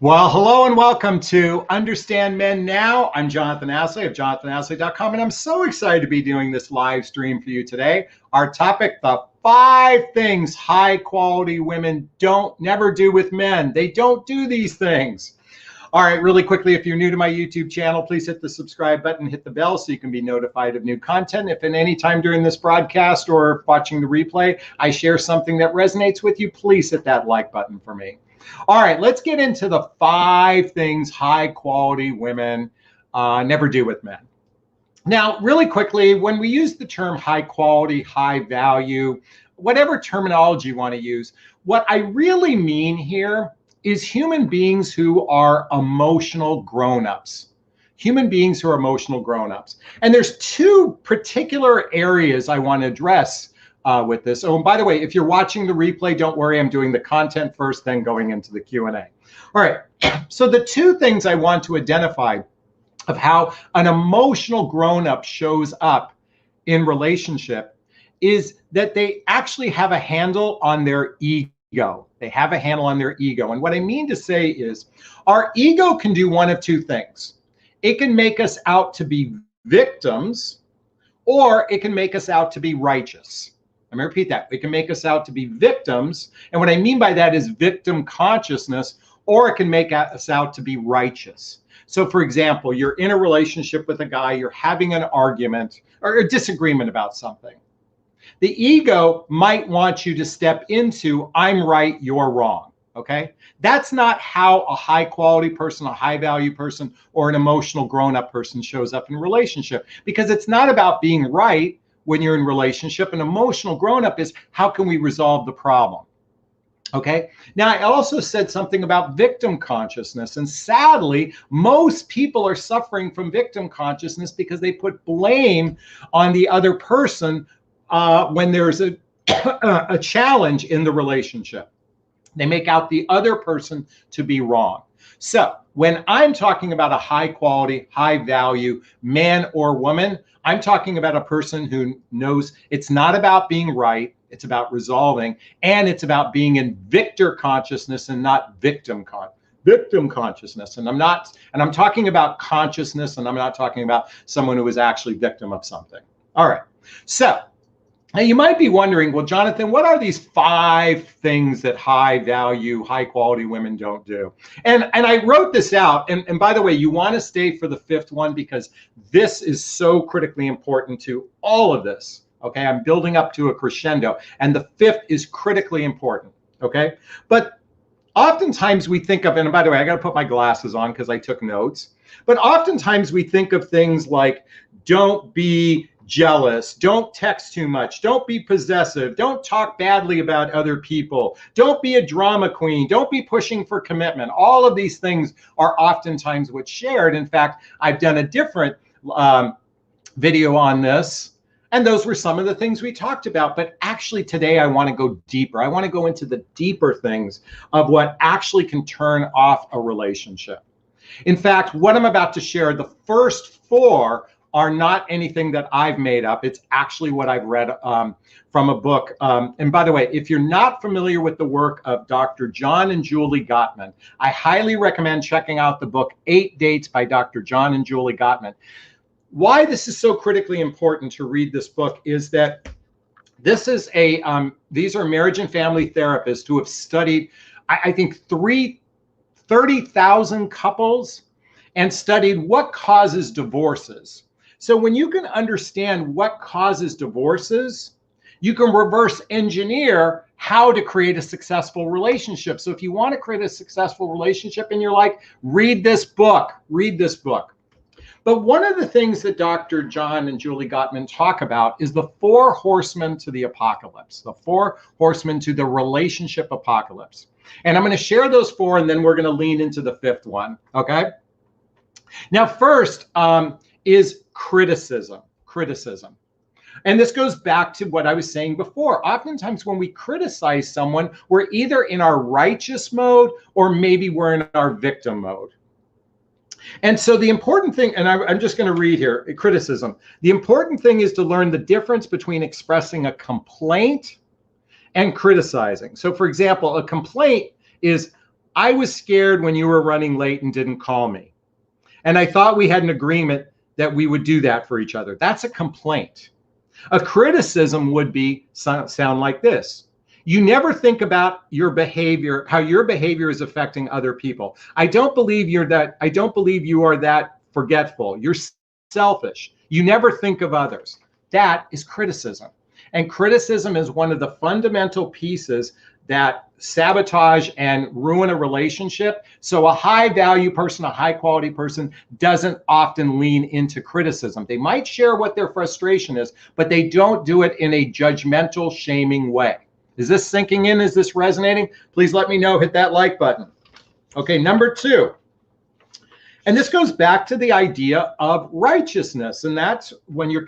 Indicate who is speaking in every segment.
Speaker 1: Well, hello and welcome to Understand Men Now. I'm Jonathon Aslay of jonathonaslay.com, and I'm so excited to be doing this live stream for you today. Our topic, the 5 things high quality women never do with men. They don't do these things. All right, really quickly, if you're new to my YouTube channel, please hit the subscribe button, hit the bell so you can be notified of new content. If at any time during this broadcast or watching the replay, I share something that resonates with you, please hit that like button for me. All right, let's get into the 5 things high quality women never do with men. Now, really quickly, when we use the term high quality, high value, whatever terminology you want to use, what I really mean here is human beings who are emotional grown-ups. Human beings who are emotional grown-ups. And there's 2 particular areas I want to address with this. Oh, and by the way, if you're watching the replay, don't worry, I'm doing the content first, then going into the Q&A. All right, so the 2 things I want to identify of how an emotional grown-up shows up in relationship is that they actually have a handle on their ego. They have a handle on their ego. And what I mean to say is our ego can do one of 2 things. It can make us out to be victims, or it can make us out to be righteous. I'm going to repeat that. It can make us out to be victims. And what I mean by that is victim consciousness, or it can make us out to be righteous. So for example, you're in a relationship with a guy, you're having an argument or a disagreement about something. The ego might want you to step into, I'm right, you're wrong. Okay? That's not how a high quality person, a high value person, or an emotional grown-up person shows up in a relationship, because it's not about being right. When you're in relationship, an emotional grown-up is, how can we resolve the problem? Okay. Now, I also said something about victim consciousness, and sadly, most people are suffering from victim consciousness because they put blame on the other person when there's a challenge in the relationship. They make out the other person to be wrong. So when I'm talking about a high quality, high value man or woman, I'm talking about a person who knows it's not about being right, it's about resolving, and it's about being in victor consciousness and not victim consciousness. And I'm talking about consciousness, and I'm not talking about someone who is actually victim of something. All right. So now you might be wondering, well, Jonathon, what are these 5 things that high value, high quality women don't do? And I wrote this out. And by the way, you want to stay for the 5th one, because this is so critically important to all of this. Okay, I'm building up to a crescendo, and the 5th is critically important. Okay, but oftentimes we think of, and by the way, I got to put my glasses on because I took notes. But oftentimes we think of things like, don't be jealous, don't text too much, don't be possessive, don't talk badly about other people, don't be a drama queen, don't be pushing for commitment. All of these things are oftentimes what's shared. In fact, I've done a different video on this, and those were some of the things we talked about. But actually today I want to go deeper. I want to go into the deeper things of what actually can turn off a relationship. In fact, what I'm about to share, the first 4 are not anything that I've made up. It's actually what I've read from a book. And by the way, if you're not familiar with the work of Dr. John and Julie Gottman, I highly recommend checking out the book 8 Dates by Dr. John and Julie Gottman. Why this is so critically important to read this book is that this is these are marriage and family therapists who have studied, I think, 30,000 couples and studied what causes divorces. So when you can understand what causes divorces, you can reverse engineer how to create a successful relationship. So if you want to create a successful relationship in your life, read this book. Read this book. But one of the things that Dr. John and Julie Gottman talk about is the 4 horsemen to the apocalypse, the 4 horsemen to the relationship apocalypse. And I'm going to share those 4, and then we're going to lean into the 5th one. Okay. Now, first is criticism. And this goes back to what I was saying before. Oftentimes when we criticize someone, we're either in our righteous mode or maybe we're in our victim mode. And so the important thing, and I'm just going to read here, criticism. The important thing is to learn the difference between expressing a complaint and criticizing. So for example, a complaint is, I was scared when you were running late and didn't call me. And I thought we had an agreement that we would do that for each other. That's a complaint. A criticism would be sound like this. You never think about your behavior, how your behavior is affecting other people. I don't believe you are that forgetful. You're selfish. You never think of others. That is criticism. And criticism is one of the fundamental pieces that sabotage and ruin a relationship. So a high value person, a high quality person doesn't often lean into criticism. They might share what their frustration is, but they don't do it in a judgmental, shaming way. Is this sinking in? Is this resonating? Please let me know. Hit that like button. Okay, number 2. And this goes back to the idea of righteousness. And that's when you're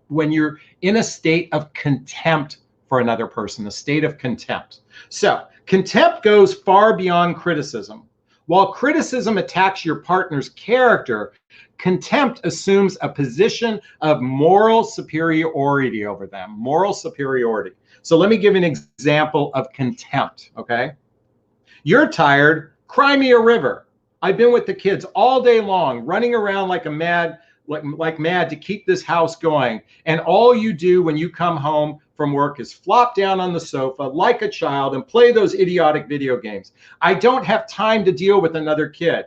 Speaker 1: when you're in a state of contempt for another person, a state of contempt. So contempt goes far beyond criticism. While criticism attacks your partner's character, contempt assumes a position of moral superiority over them, moral superiority. So let me give you an example of contempt, okay? You're tired, cry me a river. I've been with the kids all day long, running around like mad to keep this house going. And all you do when you come home from work is flop down on the sofa like a child and play those idiotic video games. I don't have time to deal with another kid.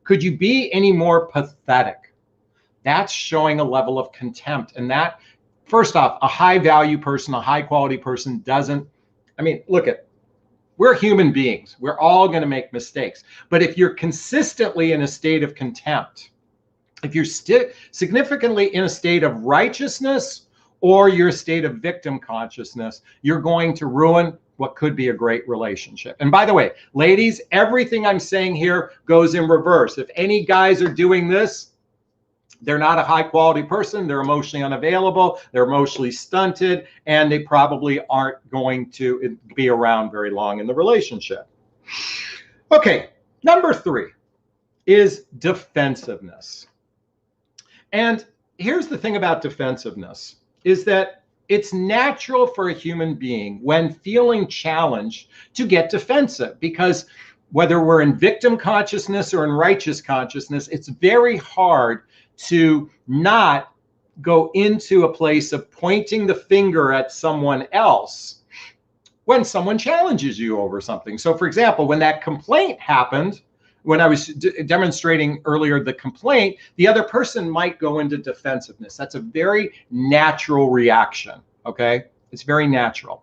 Speaker 1: Could you be any more pathetic? That's showing a level of contempt. And that, first off, a high value person, a high quality person doesn't, we're human beings. We're all going to make mistakes. But if you're consistently in a state of contempt, if you're significantly in a state of righteousness or your state of victim consciousness, you're going to ruin what could be a great relationship. And by the way, ladies, everything I'm saying here goes in reverse. If any guys are doing this, they're not a high quality person, they're emotionally unavailable, they're emotionally stunted, and they probably aren't going to be around very long in the relationship. Okay, number 3 is defensiveness. And here's the thing about defensiveness, is that it's natural for a human being when feeling challenged to get defensive, because whether we're in victim consciousness or in righteous consciousness, it's very hard to not go into a place of pointing the finger at someone else when someone challenges you over something. So for example, when that complaint happened, when I was demonstrating earlier the complaint, the other person might go into defensiveness. That's a very natural reaction, okay? It's very natural.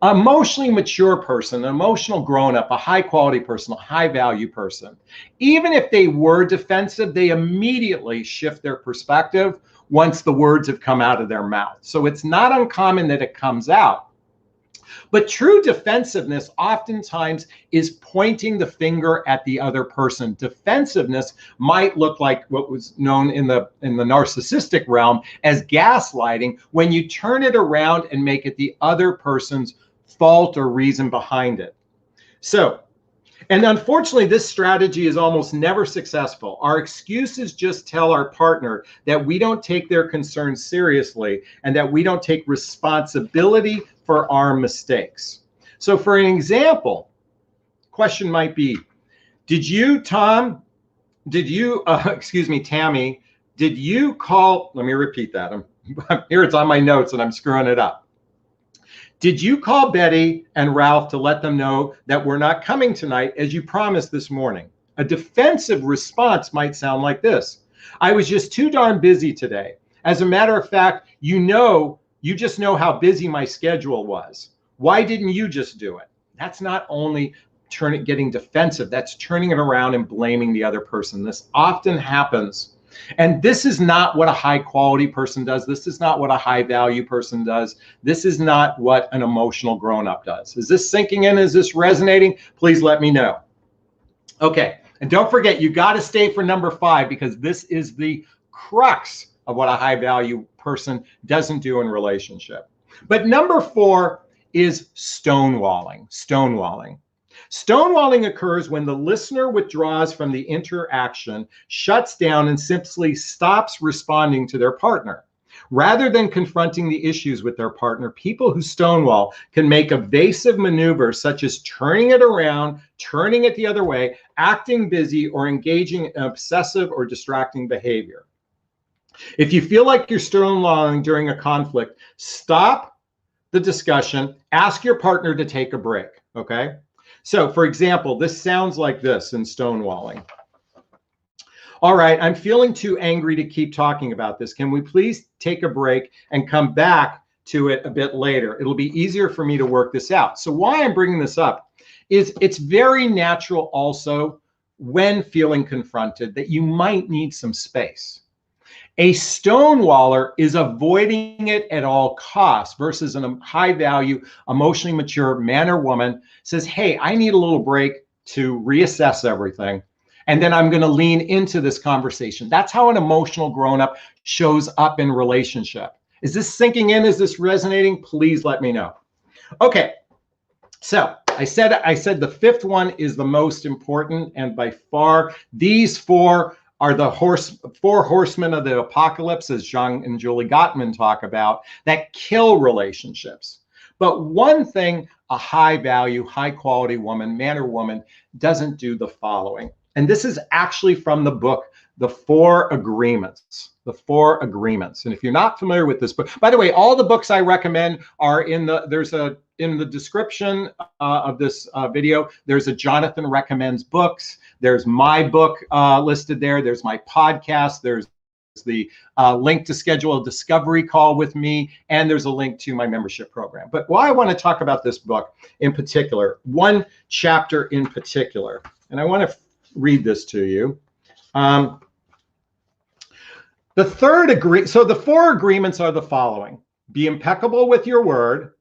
Speaker 1: Emotionally mature person, an emotional grown-up, a high-quality person, a high-value person, even if they were defensive, they immediately shift their perspective once the words have come out of their mouth. So it's not uncommon that it comes out. But true defensiveness oftentimes is pointing the finger at the other person. Defensiveness might look like what was known in the narcissistic realm as gaslighting, when you turn it around and make it the other person's fault or reason behind it. So, and unfortunately, this strategy is almost never successful. Our excuses just tell our partner that we don't take their concerns seriously and that we don't take responsibility for our mistakes. So for an example, question might be, Tammy, did you call, let me repeat that. Here it's on my notes and I'm screwing it up. Did you call Betty and Ralph to let them know that we're not coming tonight as you promised this morning? A defensive response might sound like this. I was just too darn busy today. As a matter of fact, you just know how busy my schedule was. Why didn't you just do it? That's not only getting defensive, that's turning it around and blaming the other person. This often happens. And this is not what a high quality person does. This is not what a high value person does. This is not what an emotional grown-up does. Is this sinking in? Is this resonating? Please let me know. Okay, and don't forget, you got to stay for number 5, because this is the crux of what a high value person doesn't do in relationship. But number 4 is stonewalling. Stonewalling occurs when the listener withdraws from the interaction, shuts down, and simply stops responding to their partner. Rather than confronting the issues with their partner, people who stonewall can make evasive maneuvers such as turning it around, turning it the other way, acting busy, or engaging in obsessive or distracting behavior. If you feel like you're stonewalling during a conflict, stop the discussion, ask your partner to take a break, okay? So, for example, this sounds like this in stonewalling. All right, I'm feeling too angry to keep talking about this. Can we please take a break and come back to it a bit later? It'll be easier for me to work this out. So why I'm bringing this up is it's very natural also when feeling confronted that you might need some space. A stonewaller is avoiding it at all costs versus a high value, emotionally mature man or woman says, hey, I need a little break to reassess everything. And then I'm going to lean into this conversation. That's how an emotional grown-up shows up in relationship. Is this sinking in? Is this resonating? Please let me know. Okay, so I said the fifth one is the most important, and by far these four are the four horsemen of the apocalypse, as John and Julie Gottman talk about, that kill relationships. But one thing a high value, high quality woman, man or woman, doesn't do the following. And this is actually from the book, The 4 Agreements. The 4 Agreements. And if you're not familiar with this book, by the way, all the books I recommend are in the description of this video. There's a Jonathon Recommends Books. There's my book listed there. There's my podcast. There's the link to schedule a discovery call with me. And there's a link to my membership program. But why I want to talk about this book in particular, one chapter in particular, and I want to read this to you. So the 4 agreements are the following. Be impeccable with your word.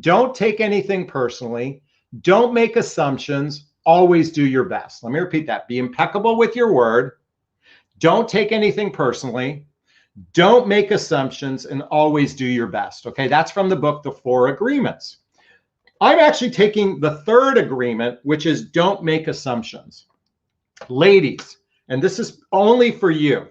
Speaker 1: Don't take anything personally. Don't make assumptions. Always do your best. Let me repeat that. Be impeccable with your word. Don't take anything personally. Don't make assumptions, and always do your best. Okay, that's from the book, The 4 Agreements. I'm actually taking the 3rd agreement, which is don't make assumptions. Ladies, and this is only for you.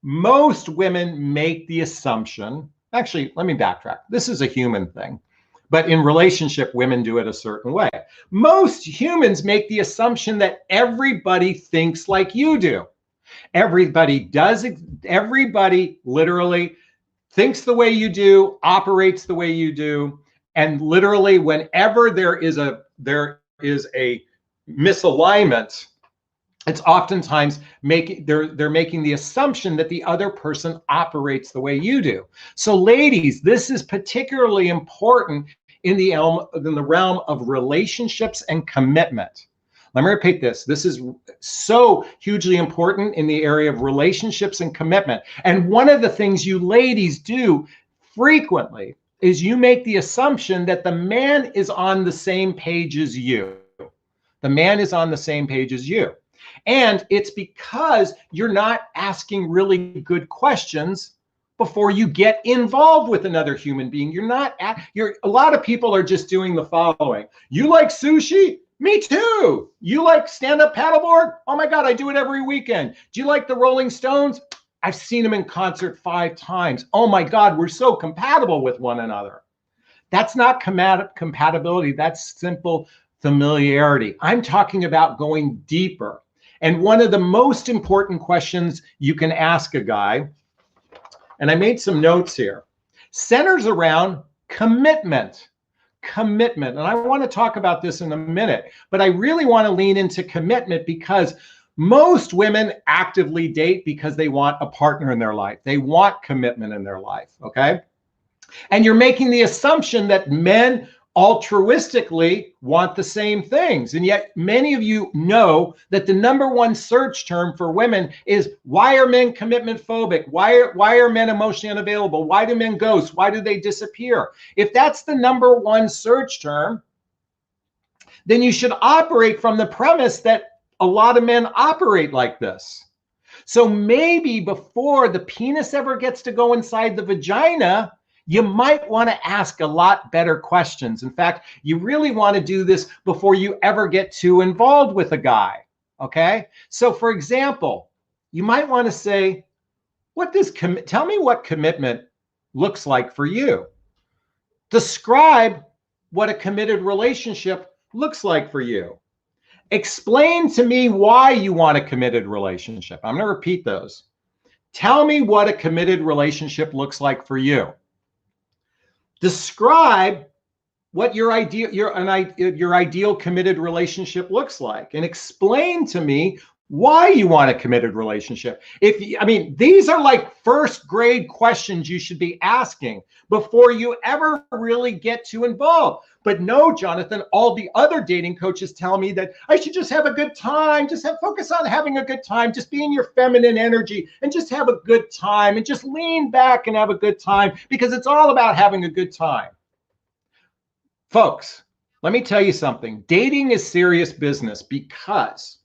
Speaker 1: Most women make the assumption, actually, let me backtrack. This is a human thing, but in relationship, women do it a certain way. Most humans make the assumption that everybody thinks like you do. Everybody literally thinks the way you do, operates the way you do, and literally whenever there is a misalignment, it's oftentimes they're making the assumption that the other person operates the way you do. So ladies, this is particularly important in the realm of relationships and commitment. Let me repeat this. This is so hugely important in the area of relationships and commitment. And one of the things you ladies do frequently is you make the assumption that the man is on the same page as you. The man is on the same page as you. And it's because you're not asking really good questions before you get involved with another human being. A lot of people are just doing the following. You like sushi? Me too. You like stand-up paddleboard? Oh my God, I do it every weekend. Do you like the Rolling Stones? I've seen them in concert 5 times. Oh my God, we're so compatible with one another. That's not compatibility. That's simple familiarity. I'm talking about going deeper. And one of the most important questions you can ask a guy, and I made some notes here, centers around commitment. Commitment. And I want to talk about this in a minute, but I really want to lean into commitment because most women actively date because they want a partner in their life. They want commitment in their life, okay? And you're making the assumption that men altruistically want the same things. And yet many of you know that the #1 search term for women is, why are men commitment phobic? Why are men emotionally unavailable? Why do men ghost? Why do they disappear? If that's the #1 search term, then you should operate from the premise that a lot of men operate like this. So maybe before the penis ever gets to go inside the vagina, you might want to ask a lot better questions. In fact, you really want to do this before you ever get too involved with a guy, okay? So for example, you might want to say, Tell me what commitment looks like for you. Describe what a committed relationship looks like for you. Explain to me why you want a committed relationship. I'm going to repeat those. Tell me what a committed relationship looks like for you. Describe what your ideal committed relationship looks like, and explain to me why you want a committed relationship. These are like first grade questions you should be asking before you ever really get too involved. But no, Jonathan, all the other dating coaches tell me that I should just have a good time, focus on having a good time, just be in your feminine energy and just have a good time and just lean back and have a good time because it's all about having a good time. Folks, let me tell you something. Dating is serious business because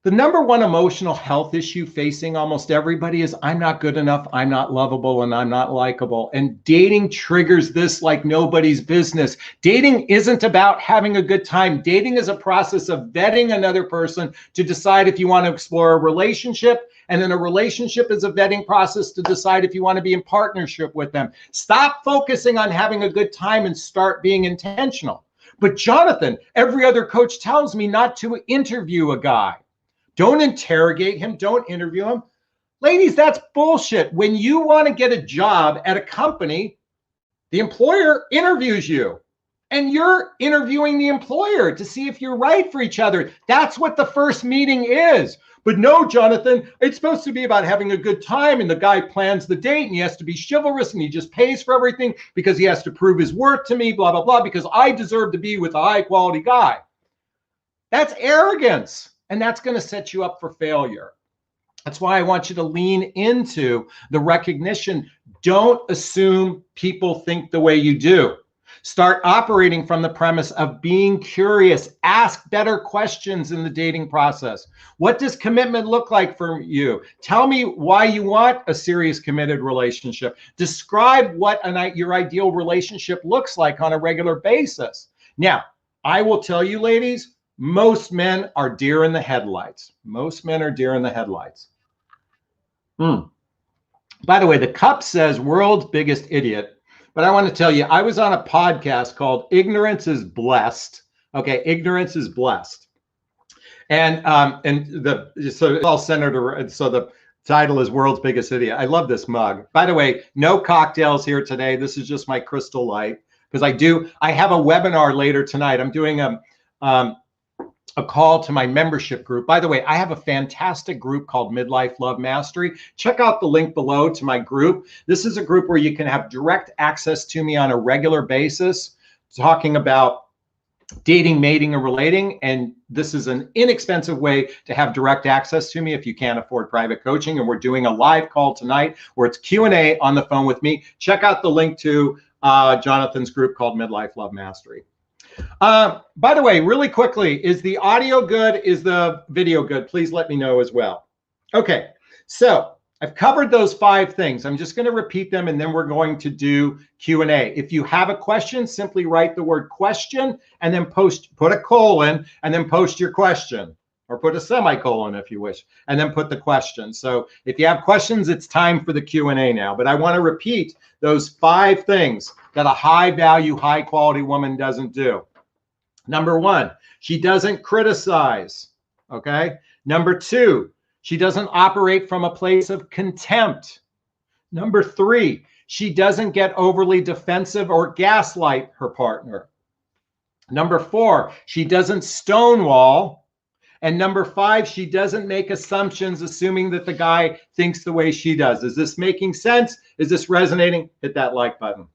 Speaker 1: the number one emotional health issue facing almost everybody is I'm not good enough, I'm not lovable, and I'm not likable. And dating triggers this like nobody's business. Dating isn't about having a good time. Dating is a process of vetting another person to decide if you want to explore a relationship. And then a relationship is a vetting process to decide if you want to be in partnership with them. Stop focusing on having a good time and start being intentional. But Jonathan, every other coach tells me not to interview a guy. Don't interrogate him. Don't interview him. Ladies, that's bullshit. When you want to get a job at a company, the employer interviews you and you're interviewing the employer to see if you're right for each other. That's what the first meeting is. But no, Jonathan, it's supposed to be about having a good time and the guy plans the date and he has to be chivalrous and he just pays for everything because he has to prove his worth to me, blah, blah, blah, because I deserve to be with a high quality guy. That's arrogance. And that's going to set you up for failure. That's why I want you to lean into the recognition. Don't assume people think the way you do. Start operating from the premise of being curious. Ask better questions in the dating process. What does commitment look like for you? Tell me why you want a serious committed relationship. Describe what your ideal relationship looks like on a regular basis. Now, I will tell you, ladies, most men are deer in the headlights. Most men are deer in the headlights. By the way, the cup says world's biggest idiot. But I want to tell you, I was on a podcast called Ignorance is Blessed. Okay, Ignorance is Blessed. So it's all centered around, so the title is World's Biggest Idiot. I love this mug. By the way, no cocktails here today. This is just my crystal light because I have a webinar later tonight. I'm doing a call to my membership group. By the way, I have a fantastic group called Midlife Love Mastery. Check out the link below to my group. This is a group where you can have direct access to me on a regular basis, talking about dating, mating, and relating. And this is an inexpensive way to have direct access to me if you can't afford private coaching. And we're doing a live call tonight where it's Q&A on the phone with me. Check out the link to Jonathan's group called Midlife Love Mastery. By the way, really quickly, is the audio good? Is the video good? Please let me know as well. Okay, so I've covered those 5 things. I'm just going to repeat them and then we're going to do Q&A. If you have a question, simply write the word question and then put a colon and then post your question, or put a semicolon if you wish, and then put the question. So if you have questions, it's time for the Q&A now. But I want to repeat those 5 things that a high value, high quality woman doesn't do. Number 1, she doesn't criticize. Okay. Number 2, she doesn't operate from a place of contempt. Number 3, she doesn't get overly defensive or gaslight her partner. Number 4, she doesn't stonewall. And number 5, she doesn't make assumptions assuming that the guy thinks the way she does. Is this making sense? Is this resonating? Hit that like button.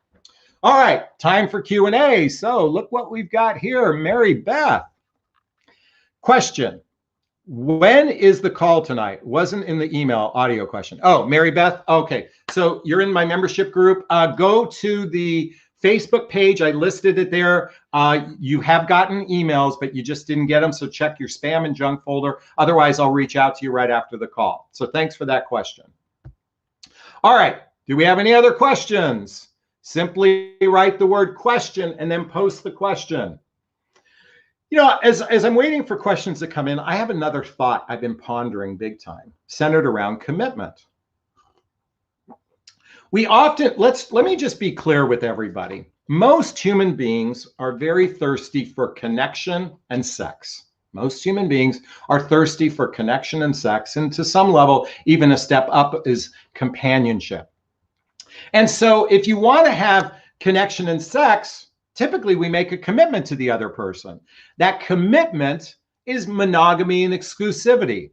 Speaker 1: All right, time for Q&A. So look what we've got here. Mary Beth. Question. When is the call tonight? Wasn't in the email audio question. Oh, Mary Beth. Okay, so you're in my membership group. Go to the Facebook page. I listed it there. You have gotten emails, but you just didn't get them. So check your spam and junk folder. Otherwise, I'll reach out to you right after the call. So thanks for that question. All right. Do we have any other questions? Simply write the word question and then post the question. You know, as I'm waiting for questions to come in, I have another thought I've been pondering big time, centered around commitment. Let me just be clear with everybody. Most human beings are very thirsty for connection and sex. Most human beings are thirsty for connection and sex, and to some level, even a step up is companionship. And so if you want to have connection and sex, typically we make a commitment to the other person. That commitment is monogamy and exclusivity.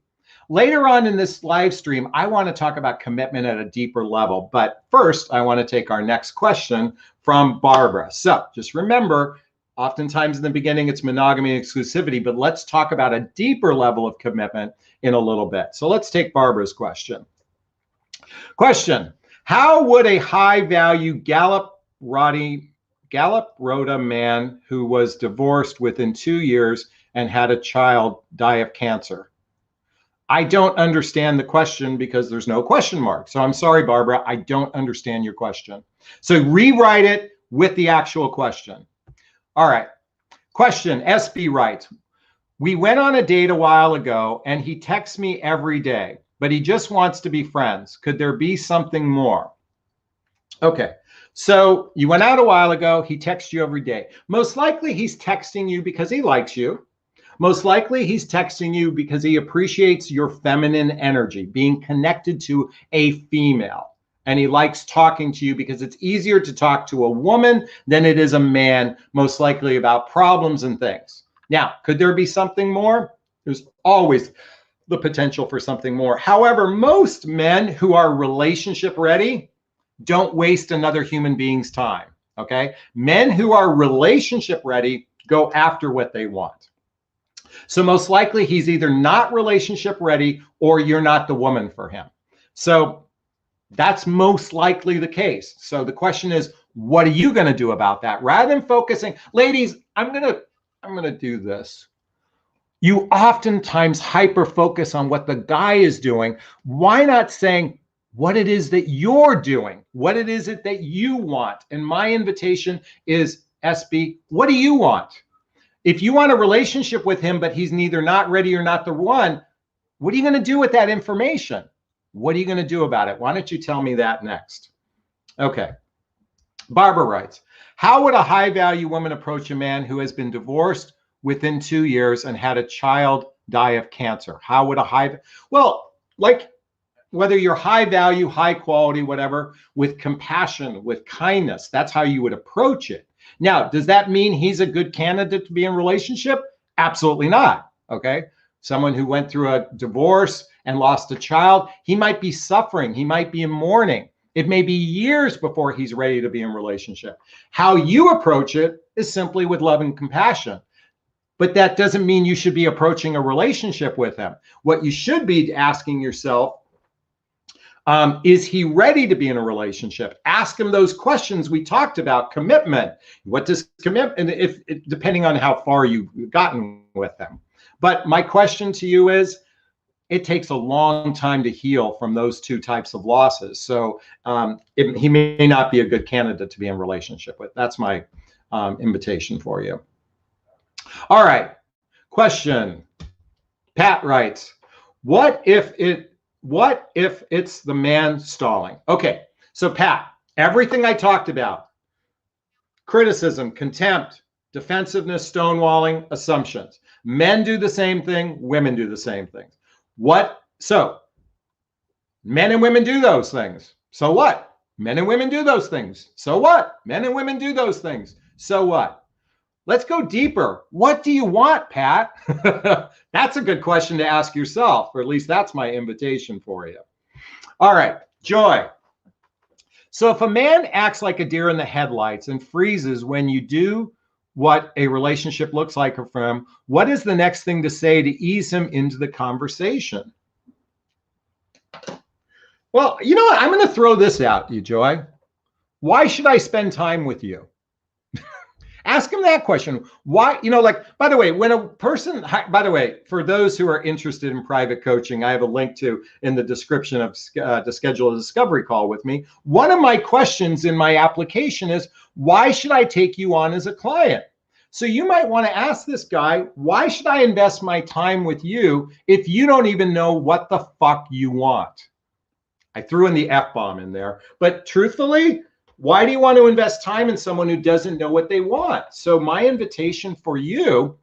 Speaker 1: Later on in this live stream, I want to talk about commitment at a deeper level. But first, I want to take our next question from Barbara. So just remember, oftentimes in the beginning, it's monogamy and exclusivity, but let's talk about a deeper level of commitment in a little bit. So let's take Barbara's question. Question: how would a high-value Gallup Rota man who was divorced within 2 years and had a child die of cancer? I don't understand the question because there's no question mark. So I'm sorry, Barbara, I don't understand your question. So rewrite it with the actual question. All right. Question, SB writes, we went on a date a while ago and he texts me every day, but he just wants to be friends. Could there be something more? Okay. So you went out a while ago, he texts you every day. Most likely he's texting you because he likes you. Most likely he's texting you because he appreciates your feminine energy, being connected to a female. And he likes talking to you because it's easier to talk to a woman than it is a man, most likely about problems and things. Now, could there be something more? There's always the potential for something more. However, most men who are relationship ready don't waste another human being's time, okay? Men who are relationship ready go after what they want. So most likely he's either not relationship ready or you're not the woman for him. So that's most likely the case. So the question is, what are you going to do about that? Rather than focusing, ladies, I'm going to do this. You oftentimes hyper focus on what the guy is doing. Why not saying what it is that you're doing? What it is that you want? And my invitation is, SB, what do you want? If you want a relationship with him, but he's neither not ready or not the one, what are you going to do with that information? What are you going to do about it? Why don't you tell me that next? Okay. Barbara writes, how would a high-value woman approach a man who has been divorced within 2 years and had a child die of cancer? How would well, like whether you're high value, high quality, whatever, with compassion, with kindness, that's how you would approach it. Now, does that mean he's a good candidate to be in a relationship? Absolutely not, okay? Someone who went through a divorce and lost a child, he might be suffering, he might be in mourning. It may be years before he's ready to be in a relationship. How you approach it is simply with love and compassion. But that doesn't mean you should be approaching a relationship with him. What you should be asking yourself, is he ready to be in a relationship? Ask him those questions we talked about. Commitment. What does commitment, depending on how far you've gotten with them. But my question to you is, it takes a long time to heal from those two types of losses. So he may not be a good candidate to be in a relationship with. That's my invitation for you. All right. Question. Pat writes, what if it's the man stalling? Okay, so Pat, everything I talked about, criticism, contempt, defensiveness, stonewalling, assumptions. Men do the same thing, women do the same things. So men and women do those things. So what? Men and women do those things. So what? Men and women do those things. So what? Let's go deeper. What do you want, Pat? That's a good question to ask yourself, or at least that's my invitation for you. All right, Joy. So if a man acts like a deer in the headlights and freezes when you do what a relationship looks like for him, what is the next thing to say to ease him into the conversation? Well, you know what? I'm going to throw this out to you, Joy. Why should I spend time with you? Ask him that question. Why, by the way, when a person, by the way, for those who are interested in private coaching, I have a link to in the description of to schedule a discovery call with me. One of my questions in my application is, why should I take you on as a client? So you might want to ask this guy, why should I invest my time with you if you don't even know what the fuck you want? I threw in the F-bomb in there. But truthfully, why do you want to invest time in someone who doesn't know what they want? So my invitation for you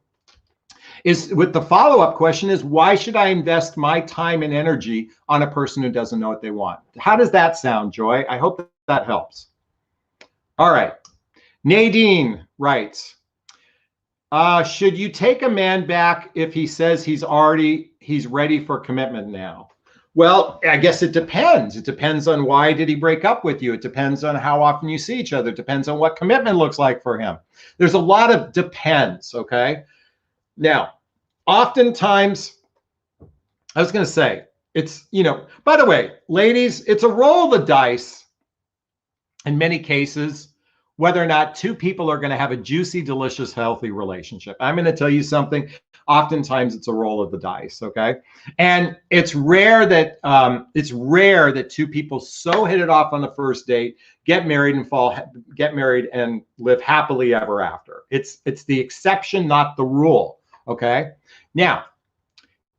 Speaker 1: is, with the follow-up question, is why should I invest my time and energy on a person who doesn't know what they want? How does that sound, Joy? I hope that helps. All right. Nadine writes, should you take a man back if he says he's ready for commitment now? Well, I guess it depends. It depends on why did he break up with you. It depends on how often you see each other. It depends on what commitment looks like for him. There's a lot of depends, okay? Now, oftentimes, I was going to say, it's, by the way, ladies, it's a roll of the dice in many cases whether or not two people are going to have a juicy, delicious, healthy relationship. I'm going to tell you something. Oftentimes, it's a roll of the dice. Okay, and it's rare that two people so hit it off on the first date, get married and live happily ever after. It's the exception, not the rule. Okay, now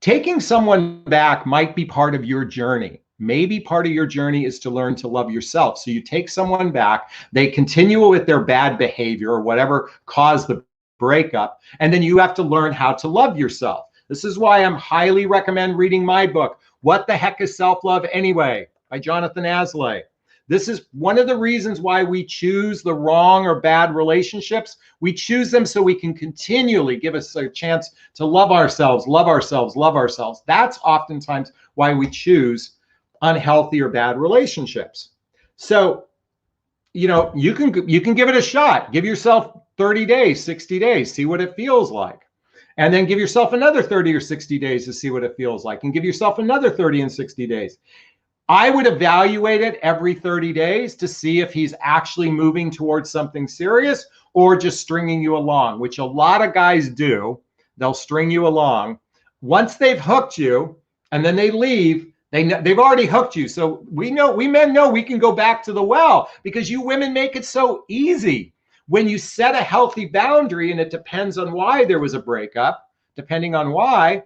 Speaker 1: taking someone back might be part of your journey. Maybe part of your journey is to learn to love yourself. So you take someone back, they continue with their bad behavior or whatever caused the breakup, and then you have to learn how to love yourself. This is why I'm highly recommend reading my book, What the Heck is Self-Love Anyway, by Jonathon Aslay. This is one of the reasons why we choose the wrong or bad relationships. We choose them so we can continually give us a chance to love ourselves, love ourselves, love ourselves. That's oftentimes why we choose unhealthy or bad relationships. So, you can give it a shot. Give yourself 30 days, 60 days, see what it feels like. And then give yourself another 30 or 60 days to see what it feels like. And give yourself another 30 and 60 days. I would evaluate it every 30 days to see if he's actually moving towards something serious or just stringing you along, which a lot of guys do. They'll string you along. Once they've hooked you and then they leave, they've already hooked you. So we men know we can go back to the well because you women make it so easy. When you set a healthy boundary, and it depends on why there was a breakup, depending on why,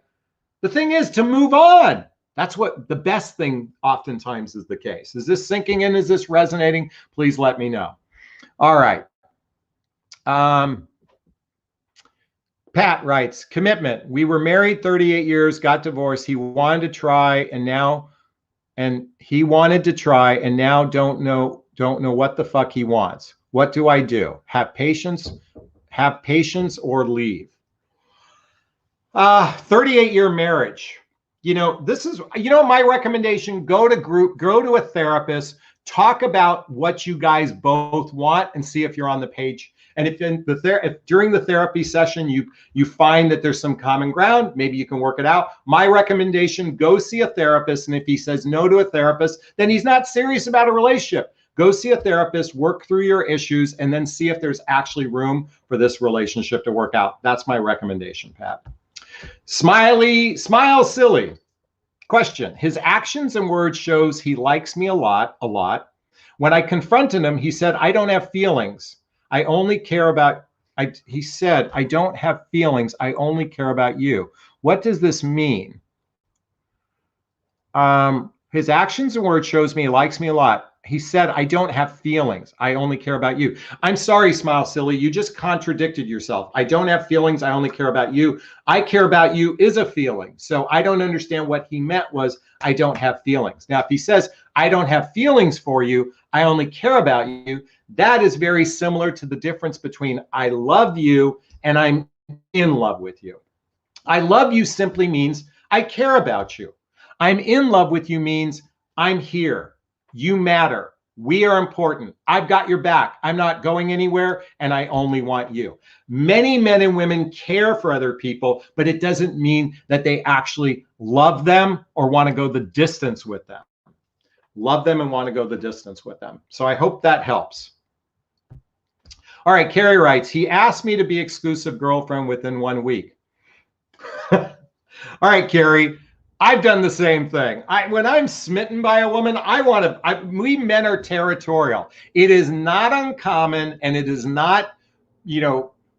Speaker 1: the thing is to move on. That's what the best thing oftentimes is the case. Is this sinking in? Is this resonating? Please let me know. All right. Pat writes, commitment. We were married 38 years, got divorced. He wanted to try and now don't know what the fuck he wants. What do I do? Have patience or leave. 38-year marriage. This is, my recommendation, go to a therapist, talk about what you guys both want and see if you're on the page. And if during the therapy session, you find that there's some common ground, maybe you can work it out. My recommendation, go see a therapist. And if he says no to a therapist, then he's not serious about a relationship. Go see a therapist, work through your issues, and then see if there's actually room for this relationship to work out. That's my recommendation, Pat. Smile silly. Question. His actions and words shows he likes me a lot. When I confronted him, he said, I don't have feelings. I only care about, he said, I don't have feelings. I only care about you. What does this mean? His actions and words shows me he likes me a lot. He said, I don't have feelings. I only care about you. I'm sorry, Smile Silly. You just contradicted yourself. I don't have feelings. I only care about you. I care about you is a feeling. So I don't understand what he meant was I don't have feelings. Now, if he says, I don't have feelings for you, I only care about you, that is very similar to the difference between I love you and I'm in love with you. I love you simply means I care about you. I'm in love with you means I'm here. You matter. We are important. I've got your back. I'm not going anywhere, and I only want you. Many men and women care for other people, but it doesn't mean that they actually love them or want to go the distance with them. Love them and want to go the distance with them. So I hope that helps. All right, Carrie writes, he asked me to be exclusive girlfriend within 1 week. All right, Carrie. I've done the same thing. When I'm smitten by a woman, we men are territorial. It is not uncommon, and it is not,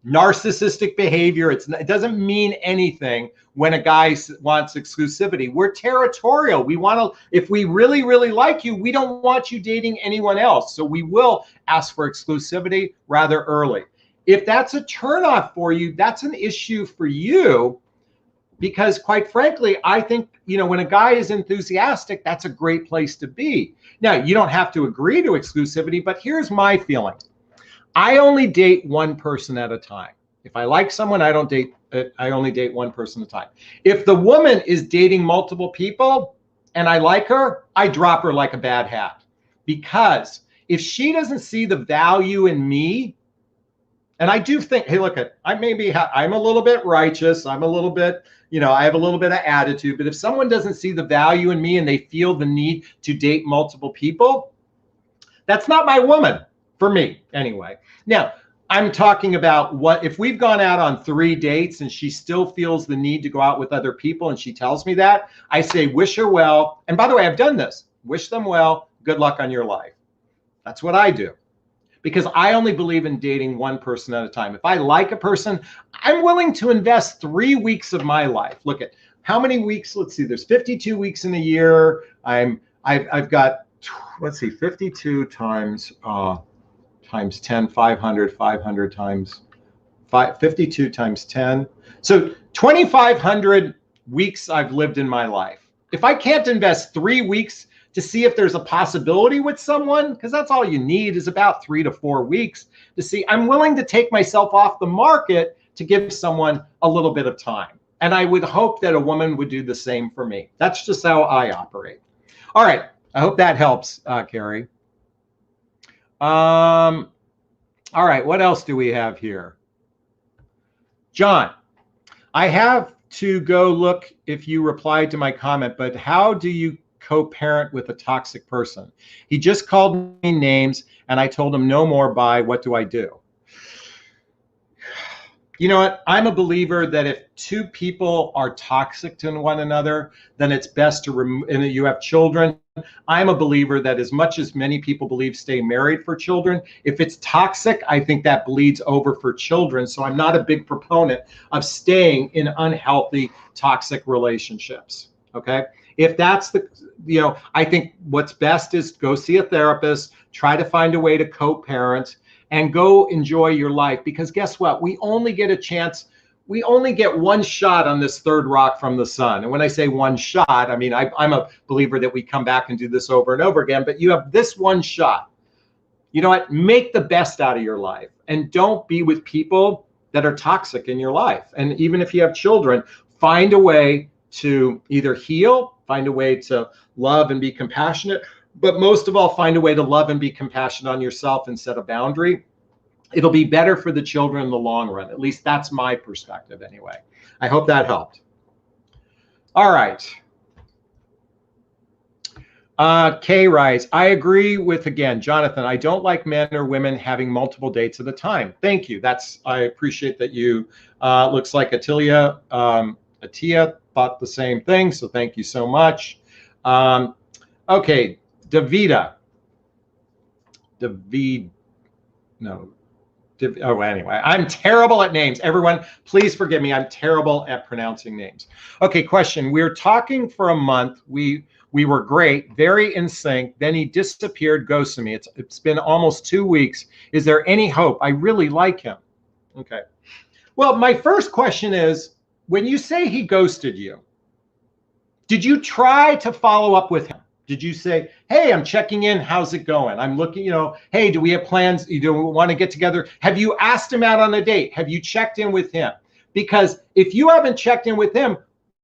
Speaker 1: narcissistic behavior. It doesn't mean anything when a guy wants exclusivity. We're territorial. We want to, if we really, really like you, we don't want you dating anyone else. So we will ask for exclusivity rather early. If that's a turnoff for you, that's an issue for you, because quite frankly, I think, when a guy is enthusiastic, that's a great place to be. Now, you don't have to agree to exclusivity, but here's my feeling. I only date one person at a time. If I like someone, I only date one person at a time. If the woman is dating multiple people and I like her, I drop her like a bad hat. Because if she doesn't see the value in me, and I do think, hey, look, I'm a little bit righteous. I'm a little bit, I have a little bit of attitude. But if someone doesn't see the value in me and they feel the need to date multiple people, that's not my woman. For me, anyway. Now, I'm talking about what if we've gone out on 3 dates and she still feels the need to go out with other people and she tells me that, I say, wish her well. And by the way, I've done this. Wish them well. Good luck on your life. That's what I do. Because I only believe in dating one person at a time. If I like a person, I'm willing to invest 3 weeks of my life. Look at how many weeks. Let's see. There's 52 weeks in a year. I've got, let's see, 52 times 10, 500 times 52 times 10. So 2,500 weeks I've lived in my life. If I can't invest 3 weeks to see if there's a possibility with someone, because that's all you need is about 3 to 4 weeks to see, I'm willing to take myself off the market to give someone a little bit of time. And I would hope that a woman would do the same for me. That's just how I operate. All right. I hope that helps, Carrie. All right, what else do we have here? John, I have to go look if you replied to my comment, but how do you co-parent with a toxic person? He just called me names and I told him no more. Bye. What do I do? You know what? I'm a believer that if 2 people are toxic to one another, then it's best to remove, and you have children. I'm a believer that as much as many people believe stay married for children, if it's toxic, I think that bleeds over for children. So I'm not a big proponent of staying in unhealthy, toxic relationships. Okay. If that's I think what's best is go see a therapist, try to find a way to co-parent, and go enjoy your life. Because guess what? We only get one shot on this third rock from the sun. And when I say one shot, I mean, I'm a believer that we come back and do this over and over again, but you have this one shot. You know what? Make the best out of your life and don't be with people that are toxic in your life. And even if you have children, find a way to either heal, find a way to love and be compassionate, but most of all, find a way to love and be compassionate on yourself and set a boundary. It'll be better for the children in the long run. At least that's my perspective anyway. I hope that helped. All right. Kay writes, I agree with, again, Jonathan, I don't like men or women having multiple dates at a time. Thank you. I appreciate that you, looks like Atia thought the same thing. So thank you so much. Okay. Anyway, I'm terrible at names. Everyone, please forgive me. I'm terrible at pronouncing names. Okay, question. We were talking for a month. We were great, very in sync. Then he disappeared, ghosted me. It's been almost 2 weeks. Is there any hope? I really like him. Okay. Well, my first question is, when you say he ghosted you, did you try to follow up with him? Did you say, hey, I'm checking in. How's it going? I'm looking, hey, do we have plans? Do we want to get together? Have you asked him out on a date? Have you checked in with him? Because if you haven't checked in with him,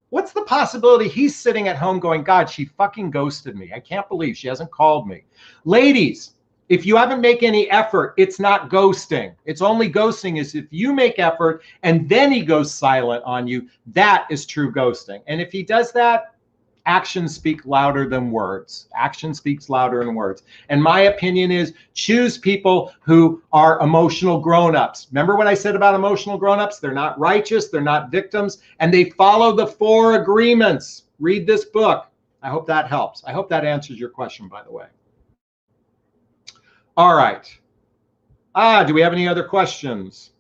Speaker 1: what's the possibility he's sitting at home going, God, she fucking ghosted me. I can't believe she hasn't called me. Ladies, if you haven't made any effort, it's not ghosting. It's only ghosting is if you make effort and then he goes silent on you. That is true ghosting. And if he does that, actions speak louder than words. Action speaks louder than words. And my opinion is choose people who are emotional grown-ups. Remember what I said about emotional grown-ups? They're not righteous. They're not victims. And they follow the 4 agreements. Read this book. I hope that helps. I hope that answers your question, by the way. All right. Do we have any other questions?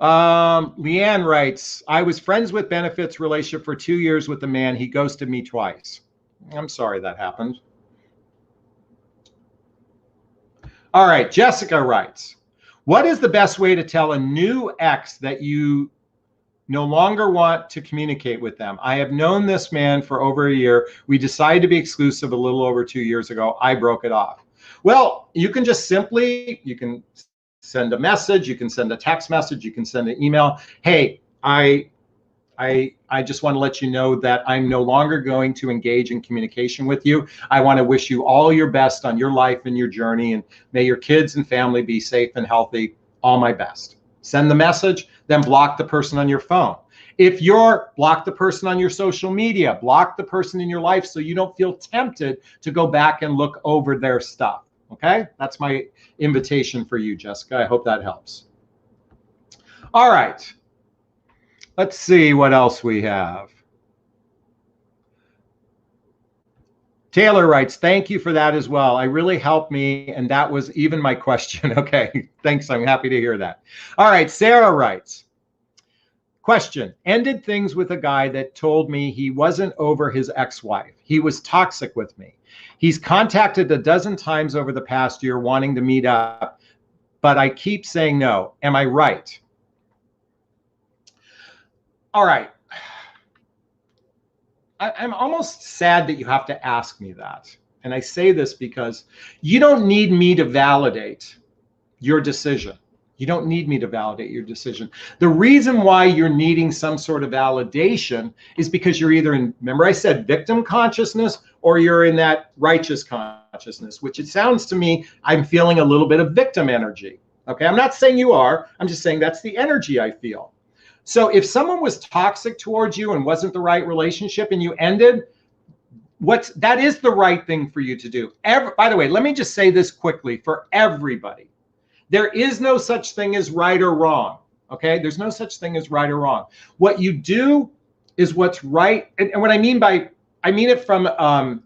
Speaker 1: Leanne writes, I was friends with benefits relationship for 2 years with the man. He ghosted me twice. I'm sorry that happened. All right, Jessica writes, what is the best way to tell a new ex that you no longer want to communicate with them? I have known this man for over a year. We decided to be exclusive a little over 2 years ago. I broke it off. Well, you can just simply, you can send a message, you can send a text message, you can send an email. Hey, I just want to let you know that I'm no longer going to engage in communication with you. I want to wish you all your best on your life and your journey, and may your kids and family be safe and healthy. All my best. Send the message, then block the person on your phone. If you're block the person on your social media, block the person in your life so you don't feel tempted to go back and look over their stuff. Okay, that's my invitation for you, Jessica. I hope that helps. All right, let's see what else we have. Taylor writes, thank you for that as well. I really helped me, and that was even my question. Okay, thanks. I'm happy to hear that. All right, Sarah writes, question, ended things with a guy that told me he wasn't over his ex-wife. He was toxic with me. He's contacted a dozen times over the past year wanting to meet up, but I keep saying no. Am I right? All right. I'm almost sad that you have to ask me that. And I say this because you don't need me to validate your decision. You don't need me to validate your decision. The reason why you're needing some sort of validation is because you're either in, remember I said victim consciousness, or you're in that righteous consciousness, which it sounds to me, I'm feeling a little bit of victim energy. Okay, I'm not saying you are, I'm just saying that's the energy I feel. So if someone was toxic towards you and wasn't the right relationship and you ended, that is the right thing for you to do. By the way, let me just say this quickly for everybody. There is no such thing as right or wrong, okay? There's no such thing as right or wrong. What you do is what's right. And what I mean it from a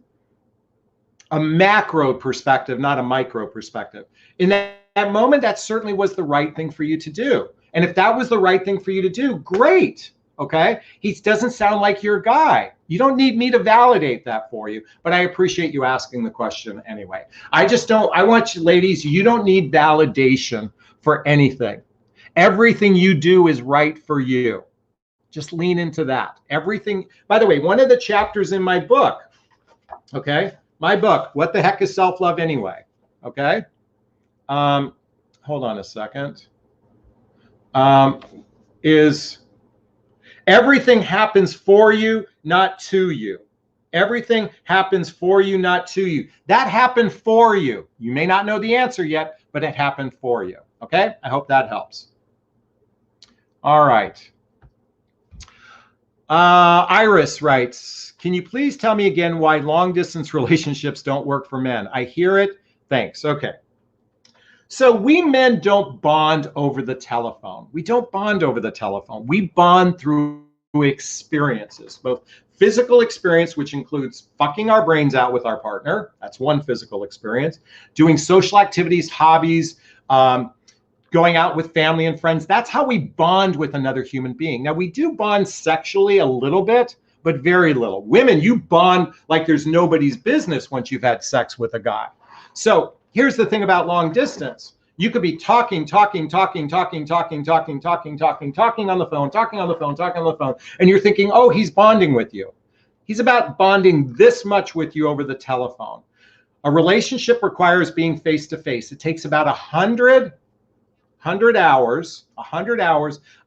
Speaker 1: macro perspective, not a micro perspective. In that moment, that certainly was the right thing for you to do. And if that was the right thing for you to do, great, okay? He doesn't sound like your guy. You don't need me to validate that for you, but I appreciate you asking the question anyway. I want you ladies, you don't need validation for anything. Everything you do is right for you. Just lean into that. Everything, by the way, one of the chapters in my book, okay? My book, What the Heck is Self-Love Anyway? Okay? Hold on a second. Is everything happens for you, not to you. Everything happens for you, not to you. That happened for you. You may not know the answer yet, but it happened for you. Okay? I hope that helps. All right. Iris writes, can you please tell me again why long-distance relationships don't work for men? I hear it. Thanks. Okay. So we men don't bond over the telephone. We don't bond over the telephone. We bond through experiences, both physical experience, which includes fucking our brains out with our partner. That's one physical experience. Doing social activities, hobbies, going out with family and friends. That's how we bond with another human being. Now, we do bond sexually a little bit, but very little. Women, you bond like there's nobody's business once you've had sex with a guy. So here's the thing about long distance. You could be talking on the phone, and you're thinking, oh, he's bonding with you. He's about bonding this much with you over the telephone. A relationship requires being face-to-face. It takes about 100 hours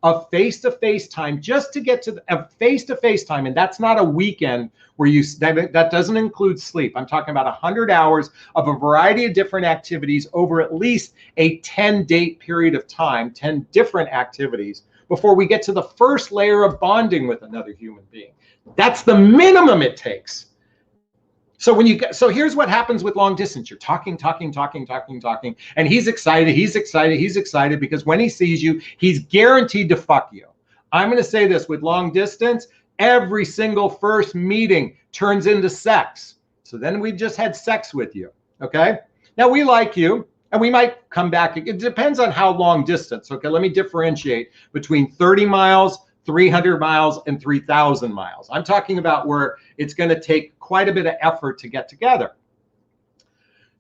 Speaker 1: of face-to-face time just to get to a face-to-face time. And that's not a weekend where that doesn't include sleep. I'm talking about 100 hours of a variety of different activities over at least a 10-date period of time, 10 different activities before we get to the first layer of bonding with another human being. That's the minimum it takes. So here's what happens with long distance. You're talking, and he's excited because when he sees you, he's guaranteed to fuck you. I'm going to say this, with long distance, every single first meeting turns into sex. So then we've just had sex with you, okay? Now we like you, And we might come back. It depends on how long distance. Okay, let me differentiate between 30 miles, 300 miles, and 3,000 miles. I'm talking about where it's going to take quite a bit of effort to get together.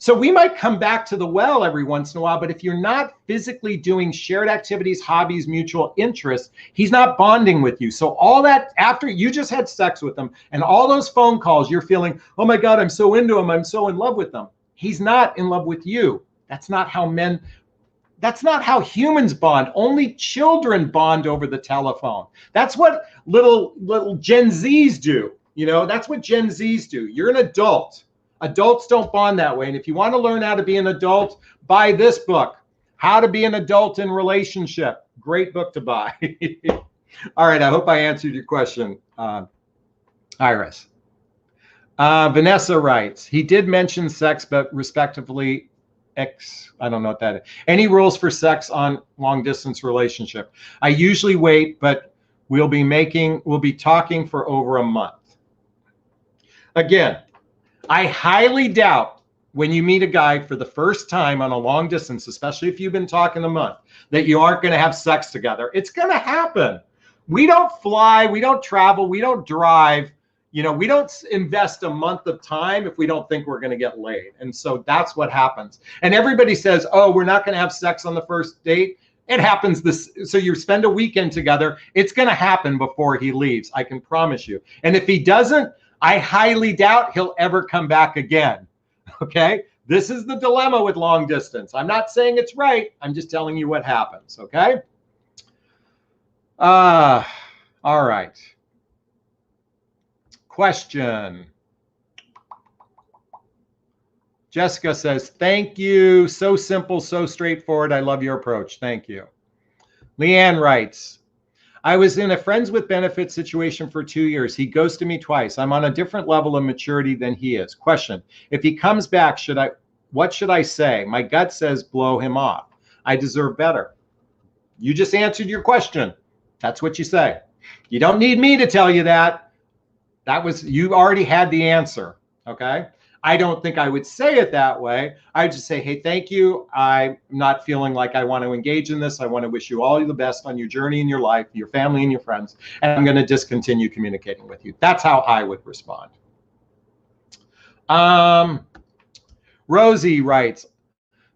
Speaker 1: So we might come back to the well every once in a while, but if you're not physically doing shared activities, hobbies, mutual interests, he's not bonding with you. So all that, after you just had sex with him and all those phone calls, you're feeling, oh my God, I'm so into him, I'm so in love with them. He's not in love with you. That's not how humans bond. Only children bond over the telephone. That's what little Gen Zs do. You know, that's what Gen Zs do. You're an adult. Adults don't bond that way. And if you want to learn how to be an adult, buy this book, How to Be an Adult in Relationship. Great book to buy. All right, I hope I answered your question, Iris. Vanessa writes, he did mention sex, but respectively, I don't know what that is. Any rules for sex on long distance relationship? I usually wait, but we'll be talking for over a month. Again, I highly doubt when you meet a guy for the first time on a long distance, especially if you've been talking a month, that you aren't going to have sex together. It's going to happen. We don't fly, we don't travel, we don't drive. You know, we don't invest a month of time if we don't think we're going to get laid. And so that's what happens. And everybody says, oh, we're not going to have sex on the first date. It happens so you spend a weekend together. It's going to happen before he leaves. I can promise you. And if he doesn't, I highly doubt he'll ever come back again. Okay. This is the dilemma with long distance. I'm not saying it's right. I'm just telling you what happens. Okay. All right. Question. Jessica says, thank you. So simple, so straightforward. I love your approach. Thank you. Leanne writes, I was in a friends with benefits situation for 2 years. He ghosted me twice. I'm on a different level of maturity than he is. Question. If he comes back, what should I say? My gut says blow him off. I deserve better. You just answered your question. That's what you say. You don't need me to tell you that. You already had the answer. Okay. I don't think I would say it that way. I just say, hey, thank you. I'm not feeling like I want to engage in this. I want to wish you all the best on your journey in your life, your family and your friends. And I'm going to discontinue communicating with you. That's how I would respond. Rosie writes,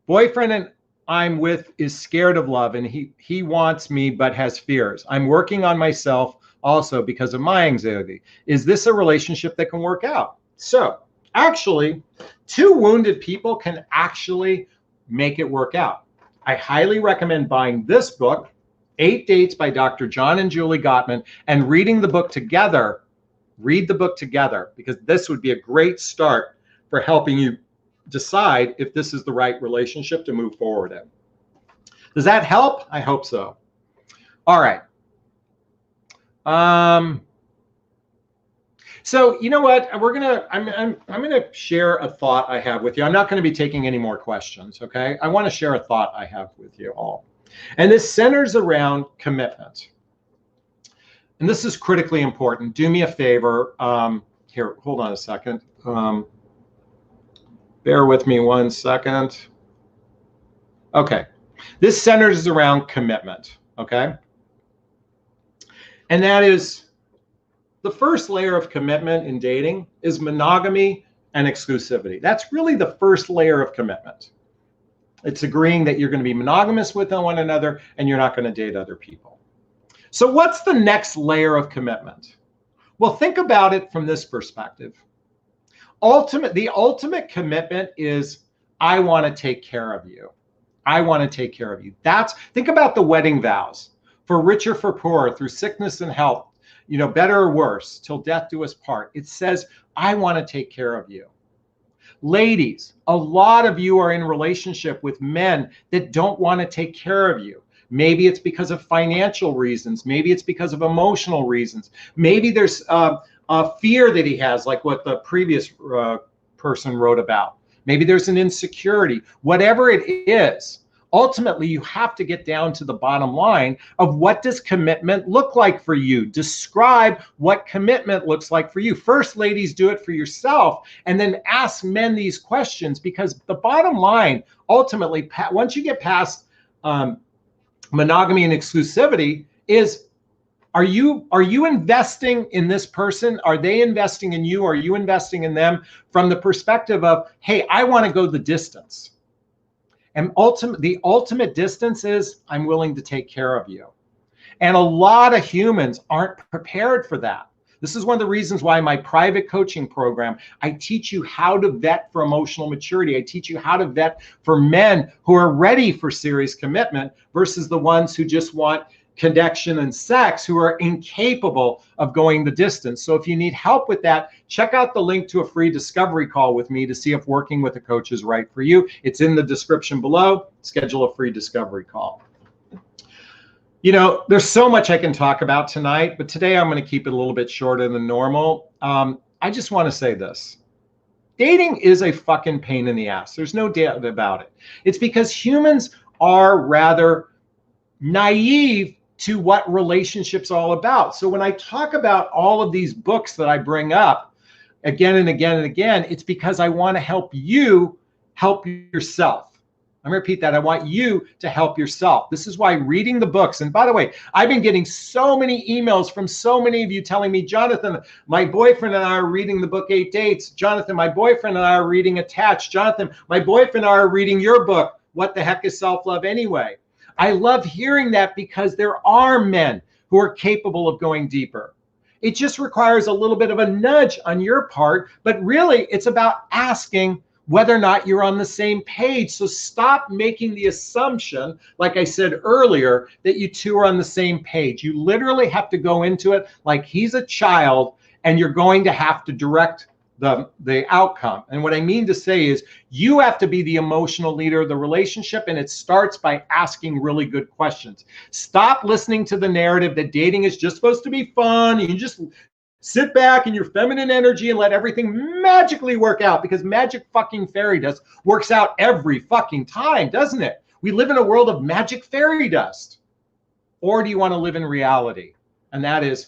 Speaker 1: boyfriend I'm with is scared of love and he wants me but has fears. I'm working on myself also because of my anxiety. Is this a relationship that can work out? So actually, two wounded people can actually make it work out. I highly recommend buying this book, 8 Dates by Dr. John and Julie Gottman, and reading the book together. Read the book together, because this would be a great start for helping you decide if this is the right relationship to move forward in. Does that help? I hope so. All right. So you know what? I'm gonna share a thought I have with you. I'm not going to be taking any more questions. Okay. I want to share a thought I have with you all, and this centers around commitment. And this is critically important. Do me a favor. Here, hold on a second. Bear with me 1 second. Okay. This centers around commitment. Okay. And that is, the first layer of commitment in dating is monogamy and exclusivity. That's really the first layer of commitment. It's agreeing that you're going to be monogamous with one another and you're not going to date other people. So what's the next layer of commitment? Well, think about it from this perspective. The ultimate commitment is, I want to take care of you. I want to take care of you. Think about the wedding vows. For rich or for poor, through sickness and health, you know, better or worse, till death do us part. It says, I want to take care of you. Ladies, a lot of you are in relationship with men that don't want to take care of you. Maybe it's because of financial reasons. Maybe it's because of emotional reasons. Maybe there's a fear that he has, like what the previous person wrote about. Maybe there's an insecurity. Whatever it is, ultimately you have to get down to the bottom line of what does commitment look like for you. Describe what commitment looks like for you. First, ladies, do it for yourself, and then ask men these questions, because the bottom line, ultimately, once you get past monogamy and exclusivity, is are you investing in this person? Are they investing in you? Are you investing in them from the perspective of, hey, I want to go the distance? And the ultimate distance is, I'm willing to take care of you. And a lot of humans aren't prepared for that. This is one of the reasons why my private coaching program, I teach you how to vet for emotional maturity. I teach you how to vet for men who are ready for serious commitment versus the ones who just want connection and sex, who are incapable of going the distance. So if you need help with that, check out the link to a free discovery call with me to see if working with a coach is right for you. It's in the description below. Schedule a free discovery call. You know, there's so much I can talk about tonight, but today I'm going to keep it a little bit shorter than normal. I just want to say this. Dating is a fucking pain in the ass. There's no doubt about it. It's because humans are rather naive to what relationships all about. So when I talk about all of these books that I bring up again and again and again, it's because I want to help you help yourself. I'm going to repeat that. I want you to help yourself. This is why reading the books, and by the way, I've been getting so many emails from so many of you telling me, Jonathan, my boyfriend and I are reading the book 8 Dates. Jonathan, my boyfriend and I are reading Attached. Jonathan, my boyfriend and I are reading your book, What the Heck is Self-Love Anyway? I love hearing that because there are men who are capable of going deeper. It just requires a little bit of a nudge on your part, but really it's about asking whether or not you're on the same page. So stop making the assumption, like I said earlier, that you two are on the same page. You literally have to go into it like he's a child, and you're going to have to direct the outcome. And what I mean to say is you have to be the emotional leader of the relationship, and it starts by asking really good questions. Stop listening to the narrative that dating is just supposed to be fun. You can just sit back in your feminine energy and let everything magically work out, because magic fucking fairy dust works out every fucking time, doesn't it? We live in a world of magic fairy dust. Or do you want to live in reality? And that is,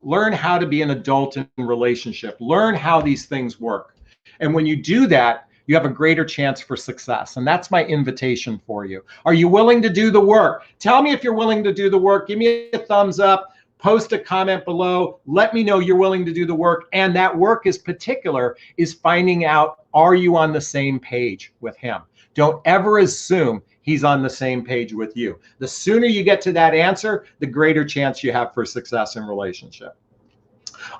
Speaker 1: learn how to be an adult in relationship. Learn how these things work. And when you do that, you have a greater chance for success. And that's my invitation for you. Are you willing to do the work? Tell me if you're willing to do the work. Give me a thumbs up. Post a comment below. Let me know you're willing to do the work. And that work is finding out, are you on the same page with him? Don't ever assume he's on the same page with you. The sooner you get to that answer, the greater chance you have for success in relationship.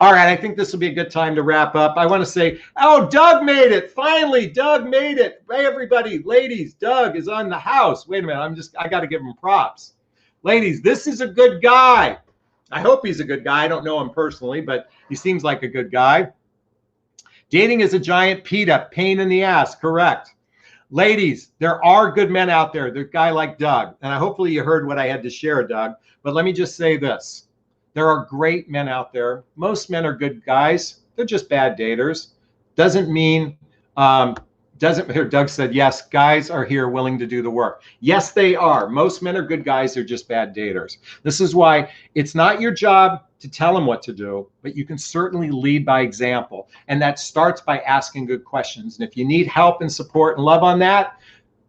Speaker 1: All right, I think this will be a good time to wrap up. I want to say, oh, Doug made it. Finally, Doug made it. Hey, everybody, ladies, Doug is on the house. Wait a minute, I got to give him props. Ladies, this is a good guy. I hope he's a good guy. I don't know him personally, but he seems like a good guy. Dating is a giant PETA, pain in the ass, correct. Ladies, there are good men out there. There's a guy like Doug, and hopefully you heard what I had to share, Doug. But let me just say this. There are great men out there. Most men are good guys. They're just bad daters. Doesn't mean, Doug said, yes, guys are here willing to do the work. Yes, they are. Most men are good guys. They're just bad daters. This is why it's not your job to tell them what to do, but you can certainly lead by example. And that starts by asking good questions. And if you need help and support and love on that,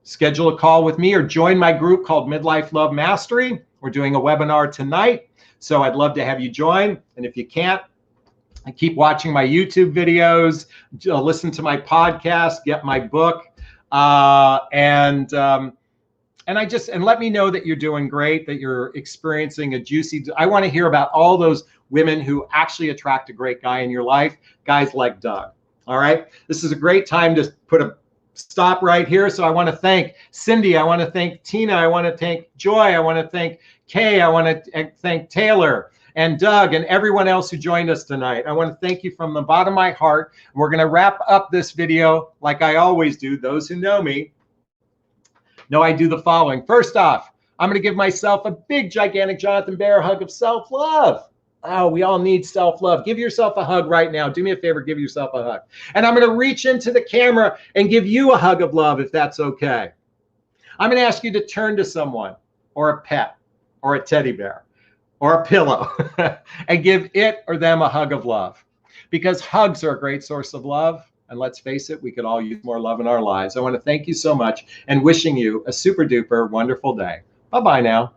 Speaker 1: schedule a call with me or join my group called Midlife Love Mastery. We're doing a webinar tonight, so I'd love to have you join. And if you can't, keep watching my YouTube videos, listen to my podcast, get my book, and let me know that you're doing great, that you're experiencing a juicy. I want to hear about all those women who actually attract a great guy in your life, guys like Doug. All right, this is a great time to put a stop right here. So I want to thank Cindy. I want to thank Tina. I want to thank Joy. I want to thank Kay. I want to thank Taylor and Doug and everyone else who joined us tonight. I want to thank you from the bottom of my heart. We're going to wrap up this video like I always do. Those who know me know I do the following. First off, I'm going to give myself a big, gigantic Jonathan Bear hug of self-love. Oh, we all need self-love. Give yourself a hug right now. Do me a favor, give yourself a hug. And I'm going to reach into the camera and give you a hug of love if that's okay. I'm going to ask you to turn to someone or a pet or a teddy bear or a pillow and give it or them a hug of love, because hugs are a great source of love. And let's face it, we could all use more love in our lives. I want to thank you so much and wishing you a super duper wonderful day. Bye-bye now.